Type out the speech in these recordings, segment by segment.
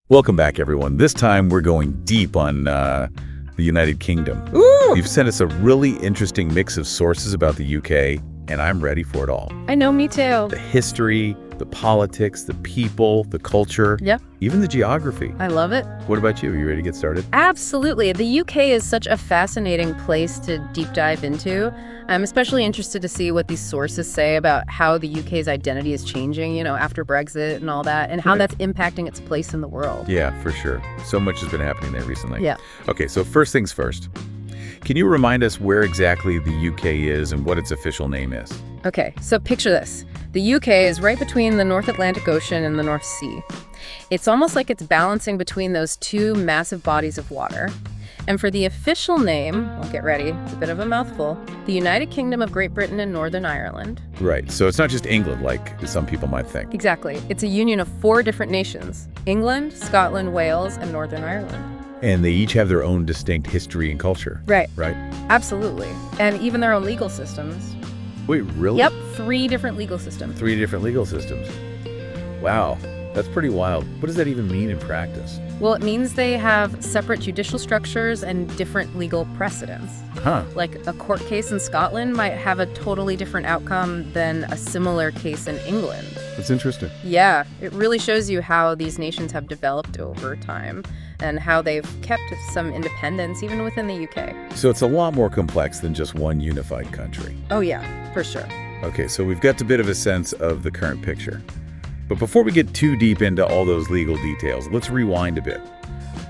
Welcome back, everyone. This time we're going deep on the United Kingdom. Ooh! You've sent us a really interesting mix of sources about the UK, and I'm ready for it all. I know, me too. The history, the politics, the people, the culture, Yep. even the geography. I love it. What about you? Are you ready to get started? Absolutely. The UK is such a fascinating place to deep dive into. I'm especially interested to see what these sources say about how the UK's identity is changing, after Brexit and all that, and how Right. that's impacting its place in the world. Yeah, for sure. So much has been happening there recently. Yeah. Okay, so first things first. Can you remind us where exactly the UK is and what its official name is? Okay, so picture this. The UK is right between the North Atlantic Ocean and the North Sea. It's almost like it's balancing between those two massive bodies of water. And for the official name, well, get ready, it's a bit of a mouthful, the United Kingdom of Great Britain and Northern Ireland. Right, so it's not just England like some people might think. Exactly. It's a union of 4 different nations: England, Scotland, Wales, and Northern Ireland. And they each have their own distinct history and culture. Right. Right? Absolutely. And even their own legal systems. Wait, really? Yep, 3 different legal systems. 3 different legal systems. Wow, that's pretty wild. What does that even mean in practice? Well, it means they have separate judicial structures and different legal precedents. Huh. Like a court case in Scotland might have a totally different outcome than a similar case in England. That's interesting. Yeah, it really shows you how these nations have developed over time and how they've kept some independence even within the UK. So it's a lot more complex than just one unified country. Oh yeah, for sure. Okay, so we've got a bit of a sense of the current picture. But before we get too deep into all those legal details, let's rewind a bit.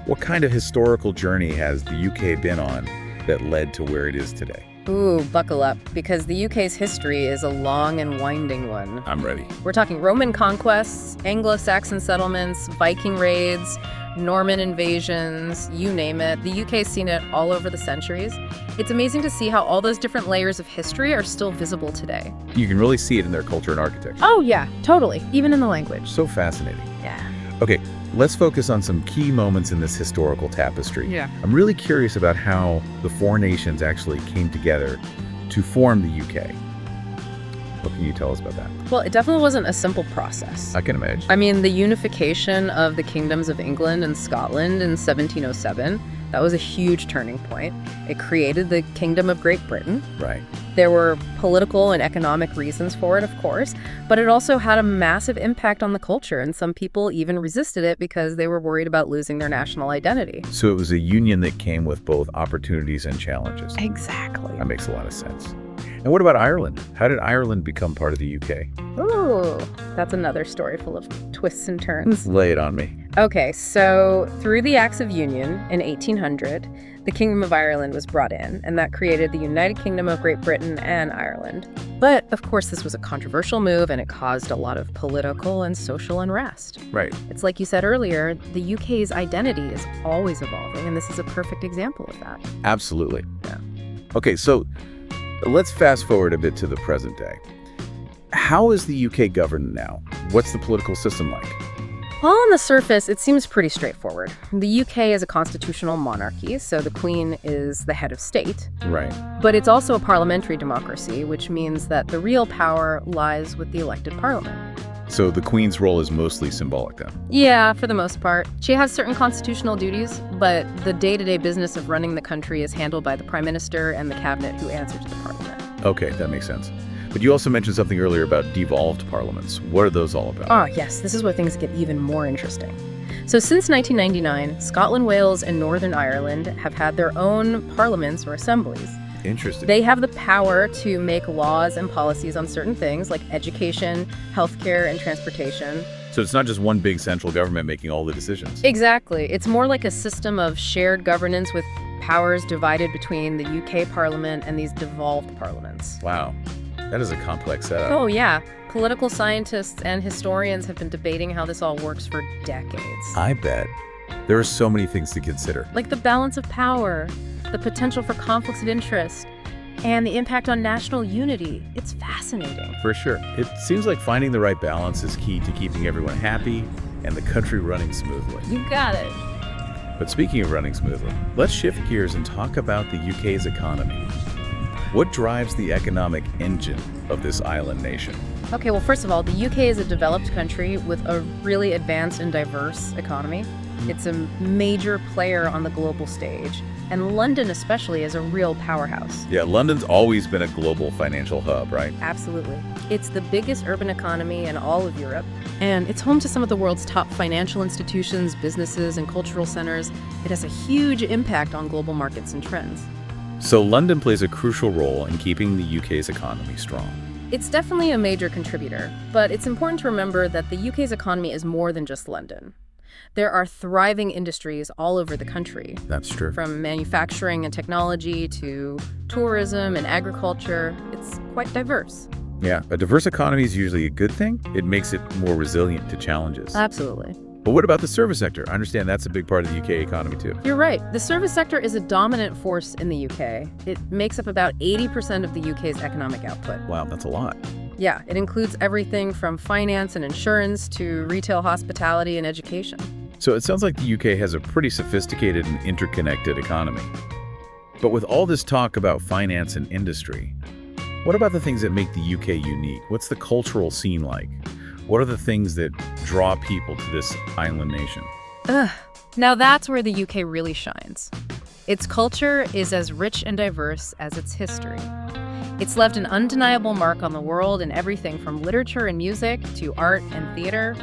What kind of historical journey has the UK been on that led to where it is today? Ooh, buckle up, because the UK's history is a long and winding one. I'm ready. We're talking Roman conquests, Anglo-Saxon settlements, Viking raids, Norman invasions, you name it. The UK's seen it all over the centuries. It's amazing to see how all those different layers of history are still visible today. You can really see it in their culture and architecture. Oh yeah, totally. Even in the language. So fascinating. Yeah. Okay, let's focus on some key moments in this historical tapestry. Yeah. I'm really curious about how the 4 nations actually came together to form the UK. What can you tell us about that? Well, it definitely wasn't a simple process. I can imagine. I mean, the unification of the kingdoms of England and Scotland in 1707, that was a huge turning point. It created the Kingdom of Great Britain. Right. There were political and economic reasons for it, of course, but it also had a massive impact on the culture, and some people even resisted it because they were worried about losing their national identity. So it was a union that came with both opportunities and challenges. Exactly. That makes a lot of sense. And what about Ireland? How did Ireland become part of the UK? Ooh, that's another story full of twists and turns. Lay it on me. Okay, so through the Acts of Union in 1800, the Kingdom of Ireland was brought in, and that created the United Kingdom of Great Britain and Ireland. But, of course, this was a controversial move, and it caused a lot of political and social unrest. Right. It's like you said earlier, the UK's identity is always evolving, and this is a perfect example of that. Absolutely. Yeah. Okay, so let's fast forward a bit to the present day. How is the UK governed now? What's the political system like? Well, on the surface, it seems pretty straightforward. The UK is a constitutional monarchy, so the Queen is the head of state. Right. But it's also a parliamentary democracy, which means that the real power lies with the elected parliament. So the Queen's role is mostly symbolic then? Yeah, for the most part. She has certain constitutional duties, but the day-to-day business of running the country is handled by the Prime Minister and the cabinet, who answer to the parliament. Okay, that makes sense. But you also mentioned something earlier about devolved parliaments. What are those all about? Ah, yes, this is where things get even more interesting. So since 1999, Scotland, Wales, and Northern Ireland have had their own parliaments or assemblies. Interesting. They have the power to make laws and policies on certain things like education, healthcare, and transportation. So it's not just one big central government making all the decisions. Exactly. It's more like a system of shared governance with powers divided between the UK Parliament and these devolved parliaments. Wow. That is a complex setup. Oh, yeah. Political scientists and historians have been debating how this all works for decades. I bet. There are so many things to consider. Like the balance of power, the potential for conflicts of interest, and the impact on national unity. It's fascinating. For sure. It seems like finding the right balance is key to keeping everyone happy and the country running smoothly. You got it. But speaking of running smoothly, let's shift gears and talk about the UK's economy. What drives the economic engine of this island nation? Okay, well, first of all, the UK is a developed country with a really advanced and diverse economy. It's a major player on the global stage, and London especially is a real powerhouse. Yeah, London's always been a global financial hub, right? Absolutely. It's the biggest urban economy in all of Europe, and it's home to some of the world's top financial institutions, businesses, and cultural centers. It has a huge impact on global markets and trends. So London plays a crucial role in keeping the UK's economy strong. It's definitely a major contributor, but it's important to remember that the UK's economy is more than just London. There are thriving industries all over the country, That's true. from manufacturing and technology to tourism and agriculture. It's quite diverse. Yeah, a diverse economy is usually a good thing. It makes it more resilient to challenges. Absolutely. But what about the service sector? I understand that's a big part of the UK economy too. You're right. The service sector is a dominant force in the UK. It makes up about 80% of the UK's economic output. Wow, that's a lot. Yeah, it includes everything from finance and insurance to retail hospitality and education. So it sounds like the UK has a pretty sophisticated and interconnected economy. But with all this talk about finance and industry, what about the things that make the UK unique? What's the cultural scene like? What are the things that draw people to this island nation? Now that's where the UK really shines. Its culture is as rich and diverse as its history. It's left an undeniable mark on the world in everything from literature and music to art and theater.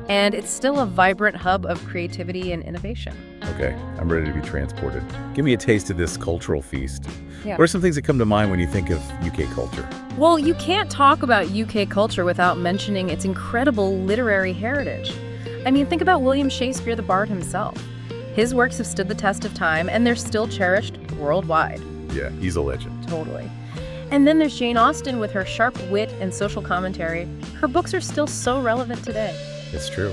And it's still a vibrant hub of creativity and innovation. Okay, I'm ready to be transported. Give me a taste of this cultural feast. Yeah. What are some things that come to mind when you think of UK culture? Well, you can't talk about UK culture without mentioning its incredible literary heritage. I mean, think about William Shakespeare the Bard himself. His works have stood the test of time, and they're still cherished worldwide. Yeah, he's a legend. Totally. And then there's Jane Austen with her sharp wit and social commentary. Her books are still so relevant today. It's true.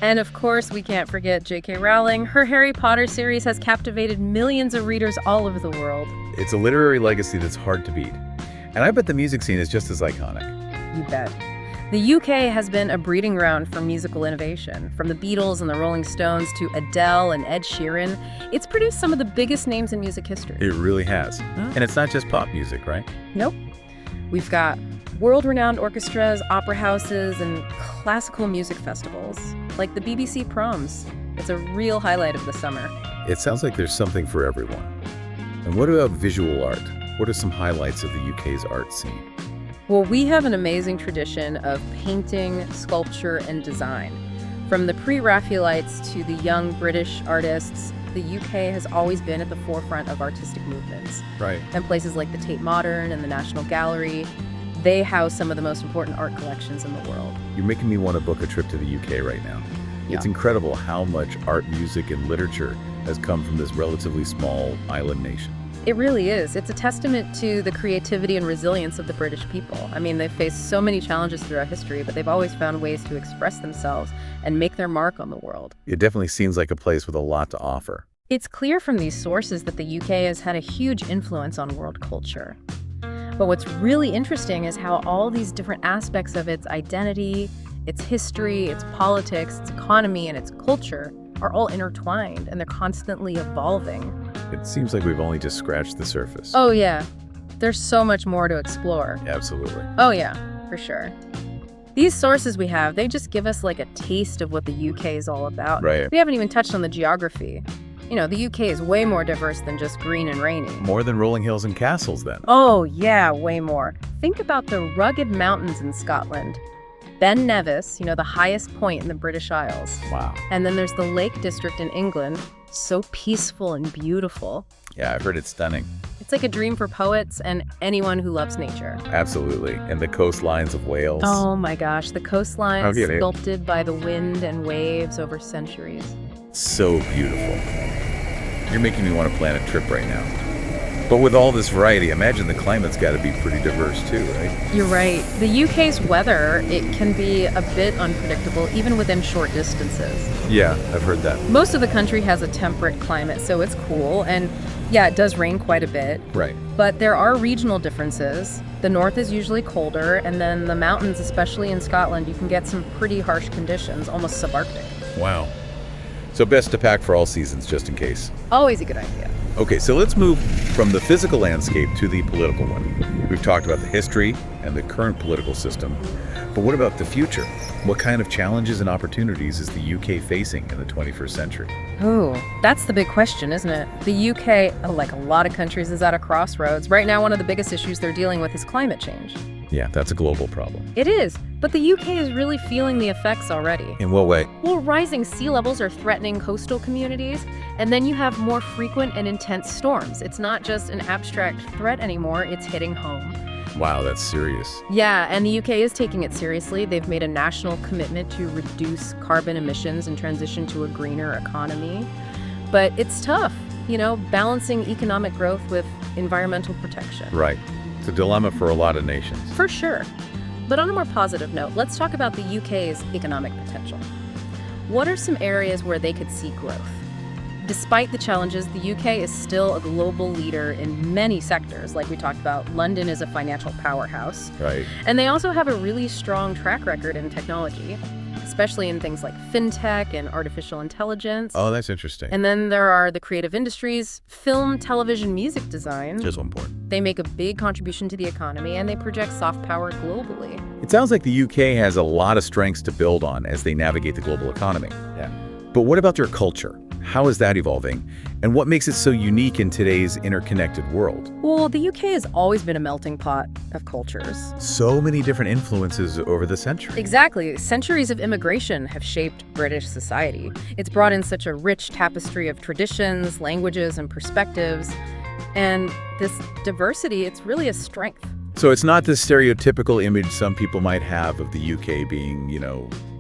And of course, we can't forget J.K. Rowling. Her Harry Potter series has captivated millions of readers all over the world. It's a literary legacy that's hard to beat. And I bet the music scene is just as iconic. You bet. The UK has been a breeding ground for musical innovation. From the Beatles and the Rolling Stones to Adele and Ed Sheeran, it's produced some of the biggest names in music history. It really has. And it's not just pop music, right? Nope. We've got world-renowned orchestras, opera houses, and classical music festivals, like the BBC Proms. It's a real highlight of the summer. It sounds like there's something for everyone. And what about visual art? What are some highlights of the UK's art scene? Well, we have an amazing tradition of painting, sculpture, and design. From the pre-Raphaelites to the young British artists, the UK has always been at the forefront of artistic movements. Right. And places like the Tate Modern and the National Gallery, they house some of the most important art collections in the world. You're making me want to book a trip to the UK right now. Yeah. It's incredible how much art, music, and literature has come from this relatively small island nation. It really is. It's a testament to the creativity and resilience of the British people. I mean, they've faced so many challenges throughout history, but they've always found ways to express themselves and make their mark on the world. It definitely seems like a place with a lot to offer. It's clear from these sources that the UK has had a huge influence on world culture. But what's really interesting is how all these different aspects of its identity, its history, its politics, its economy, and its culture are all intertwined, and they're constantly evolving. It seems like we've only just scratched the surface. Oh, yeah. There's so much more to explore. Absolutely. Oh, yeah, for sure. These sources we have, they just give us like a taste of what the UK is all about. Right. We haven't even touched on the geography. You know, the UK is way more diverse than just green and rainy. More than rolling hills and castles, then. Oh, yeah, way more. Think about the rugged mountains in Scotland. Ben Nevis, you know, the highest point in the British Isles. Wow. And then there's the Lake District in England, so peaceful and beautiful. Yeah, I've heard it's stunning. It's like a dream for poets and anyone who loves nature. Absolutely. And the coastlines of Wales. Oh my gosh, the coastline How beautiful. sculpted by the wind and waves over centuries. So beautiful. You're making me want to plan a trip right now. But with all this variety, imagine the climate's got to be pretty diverse too, right? You're right. The UK's weather, it can be a bit unpredictable, even within short distances. Yeah, I've heard that. Most of the country has a temperate climate, so it's cool. And yeah, it does rain quite a bit. Right. But there are regional differences. The north is usually colder, and then the mountains, especially in Scotland, you can get some pretty harsh conditions, almost subarctic. Wow. So best to pack for all seasons, just in case. Always a good idea. Okay, so let's move from the physical landscape to the political one. We've talked about the history, and the current political system. But what about the future? What kind of challenges and opportunities is the UK facing in the 21st century? Oh, that's the big question, isn't it? The UK, like a lot of countries, is at a crossroads. Right now, one of the biggest issues they're dealing with is climate change. Yeah, that's a global problem. It is, but the UK is really feeling the effects already. In what way? Well, rising sea levels are threatening coastal communities, and then you have more frequent and intense storms. It's not just an abstract threat anymore, it's hitting home. Wow, that's serious. Yeah, and the UK is taking it seriously. They've made a national commitment to reduce carbon emissions and transition to a greener economy. But it's tough, balancing economic growth with environmental protection. Right. It's a dilemma for a lot of nations. For sure. But on a more positive note, let's talk about the UK's economic potential. What are some areas where they could see growth? Despite the challenges, the UK is still a global leader in many sectors. Like we talked about, London is a financial powerhouse. Right. And they also have a really strong track record in technology, especially in things like fintech and artificial intelligence. Oh, that's interesting. And then there are the creative industries, film, television, music design. Just one point. They make a big contribution to the economy, and they project soft power globally. It sounds like the UK has a lot of strengths to build on as they navigate the global economy. Yeah. But what about their culture? How is that evolving? And what makes it so unique in today's interconnected world? Well, the UK has always been a melting pot of cultures. So many different influences over the centuries. Exactly. Centuries of immigration have shaped British society. It's brought in such a rich tapestry of traditions, languages, and perspectives. And this diversity, it's really a strength. So it's not the stereotypical image some people might have of the UK being,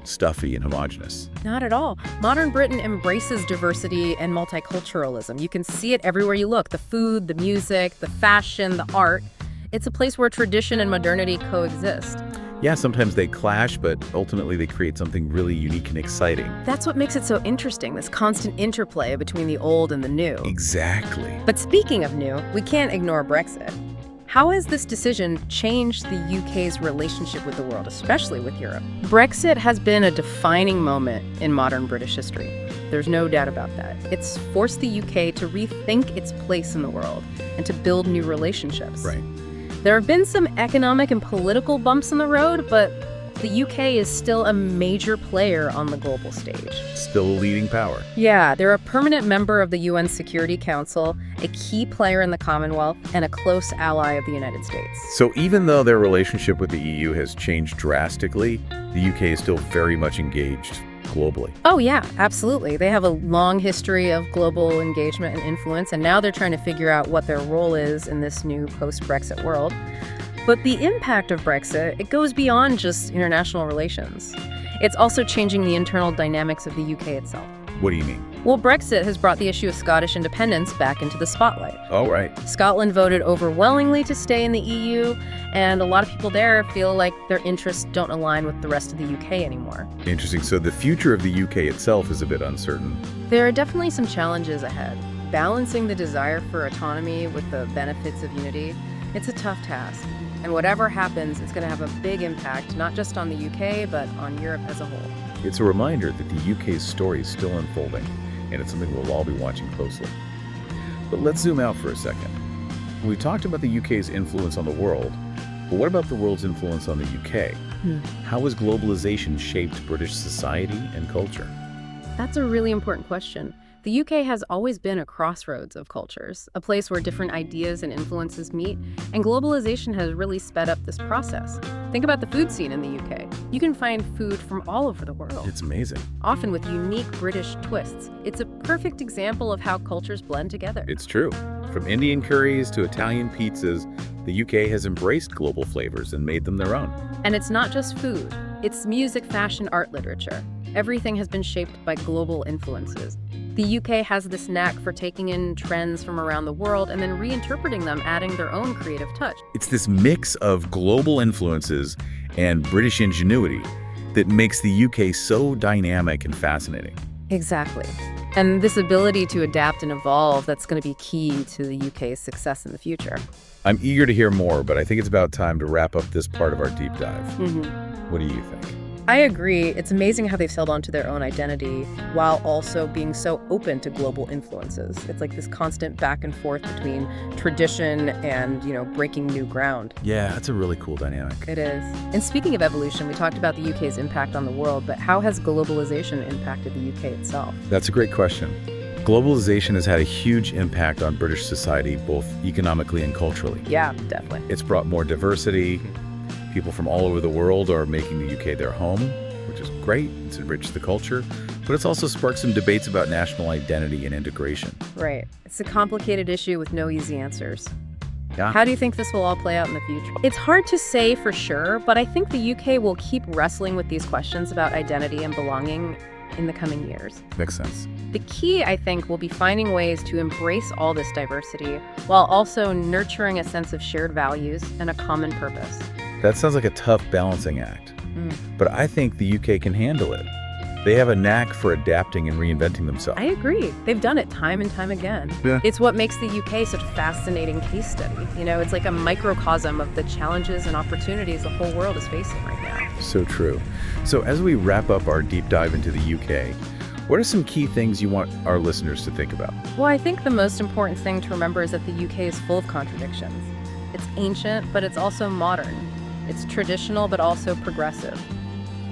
stuffy and homogenous. Not at all. Modern Britain embraces diversity and multiculturalism. You can see it everywhere you look. The food, the music, the fashion, the art. It's a place where tradition and modernity coexist. Yeah, sometimes they clash, but ultimately they create something really unique and exciting. That's what makes it so interesting, this constant interplay between the old and the new. Exactly. But speaking of new, we can't ignore Brexit. How has this decision changed the UK's relationship with the world, especially with Europe? Brexit has been a defining moment in modern British history. There's no doubt about that. It's forced the UK to rethink its place in the world and to build new relationships. Right. There have been some economic and political bumps in the road, but the UK is still a major player on the global stage. Still a leading power. Yeah, they're a permanent member of the UN Security Council, a key player in the Commonwealth, and a close ally of the United States. So even though their relationship with the EU has changed drastically, the UK is still very much engaged globally. Oh yeah, absolutely. They have a long history of global engagement and influence, and now they're trying to figure out what their role is in this new post-Brexit world. But the impact of Brexit, it goes beyond just international relations. It's also changing the internal dynamics of the UK itself. What do you mean? Well, Brexit has brought the issue of Scottish independence back into the spotlight. Oh, right. Scotland voted overwhelmingly to stay in the EU, and a lot of people there feel like their interests don't align with the rest of the UK anymore. Interesting. So the future of the UK itself is a bit uncertain. There are definitely some challenges ahead. Balancing the desire for autonomy with the benefits of unity, it's a tough task. And whatever happens, it's going to have a big impact, not just on the UK, but on Europe as a whole. It's a reminder that the UK's story is still unfolding, and it's something we'll all be watching closely. But let's zoom out for a second. We talked about the UK's influence on the world, but what about the world's influence on the UK? How has globalization shaped British society and culture? That's a really important question. The UK has always been a crossroads of cultures, a place where different ideas and influences meet, and globalization has really sped up this process. Think about the food scene in the UK. You can find food from all over the world. It's amazing. Often with unique British twists. It's a perfect example of how cultures blend together. It's true. From Indian curries to Italian pizzas, the UK has embraced global flavors and made them their own. And it's not just food. It's music, fashion, art, literature. Everything has been shaped by global influences. The UK has this knack for taking in trends from around the world and then reinterpreting them, adding their own creative touch. It's this mix of global influences and British ingenuity that makes the UK so dynamic and fascinating. Exactly. And this ability to adapt and evolve, that's going to be key to the UK's success in the future. I'm eager to hear more, but I think it's about time to wrap up this part of our deep dive. What do you think? I agree. It's amazing how they've held on to their own identity while also being so open to global influences. It's like this constant back and forth between tradition and, breaking new ground. Yeah, that's a really cool dynamic. It is. And speaking of evolution, we talked about the UK's impact on the world, but how has globalization impacted the UK itself? That's a great question. Globalization has had a huge impact on British society, both economically and culturally. Yeah, definitely. It's brought more diversity. People from all over the world are making the UK their home, which is great. It's enriched the culture, but it's also sparked some debates about national identity and integration. Right. It's a complicated issue with no easy answers. Yeah. How do you think this will all play out in the future? It's hard to say for sure, but I think the UK will keep wrestling with these questions about identity and belonging in the coming years. Makes sense. The key, I think, will be finding ways to embrace all this diversity while also nurturing a sense of shared values and a common purpose. That sounds like a tough balancing act, but I think the UK can handle it. They have a knack for adapting and reinventing themselves. I agree. They've done it time and time again. Yeah. It's what makes the UK such a fascinating case study. It's like a microcosm of the challenges and opportunities the whole world is facing right now. So true. So as we wrap up our deep dive into the UK, what are some key things you want our listeners to think about? Well, I think the most important thing to remember is that the UK is full of contradictions. It's ancient, but it's also modern. It's traditional, but also progressive.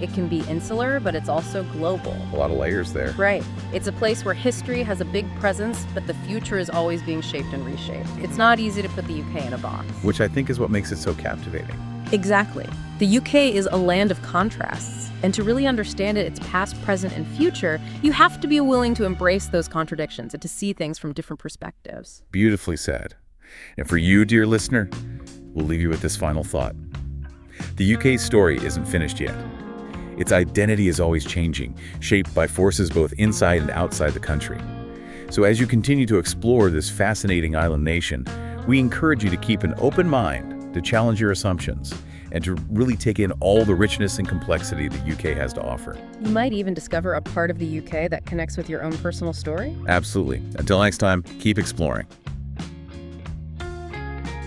It can be insular, but it's also global. A lot of layers there. Right. It's a place where history has a big presence, but the future is always being shaped and reshaped. It's not easy to put the UK in a box. Which I think is what makes it so captivating. Exactly. The UK is a land of contrasts, and to really understand it, its past, present, and future, you have to be willing to embrace those contradictions and to see things from different perspectives. Beautifully said. And for you, dear listener, we'll leave you with this final thought. The UK's story isn't finished yet. Its identity is always changing, shaped by forces both inside and outside the country. So as you continue to explore this fascinating island nation, we encourage you to keep an open mind, to challenge your assumptions, and to really take in all the richness and complexity the UK has to offer. You might even discover a part of the UK that connects with your own personal story. Absolutely. Until next time, keep exploring.